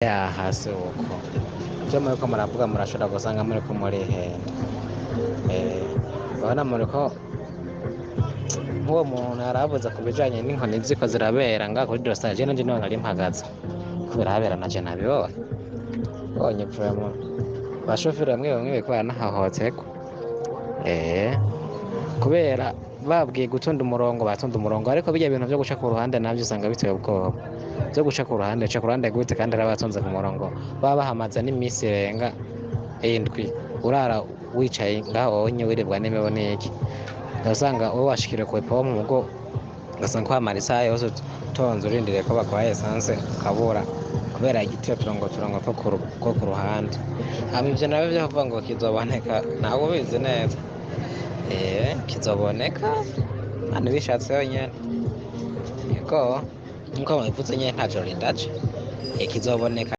hasi uko ibyo muriko muravuga murashobora gusanga muriko murihenda. Urabona muriko nk'uwo muntu yaravuze ku bijanye n'inkoni ziko zirabera ngaha kuri Dosage, je nanje niho nari mpagaze ko birahabera naje nabibonye, mbonye vraiment abashoferi bamwe bamwe bariko baranahahoterwa kubera babwiye gutonda umurongo batonda umurongo, ariko birya bintu vyo guca ku ruhande navyo usanga biteye ubwoba. Vyo guca ku ruhande, uca ku ruhande gute kandi ari abatonze ku murongo baba bahamaze n'imisi irenga 7 urara wicaye ngaho wonye wiribwa n'imibu n'iki, ugasanga wowe washikiriwe kw'ipompo mugo ugasanga wamara isaha yose utonze urindiriye ko baguha esanse ukabura kubera igitiro turongo two ku ruhande. Hama ivyo navyo vyo kuvuga ngo kizoboneka ntawe ubizi neza, kizoboneka Imana ibishatse yonyene, yego nkuko babivuze nyene nta joro rindaje, kizoboneka.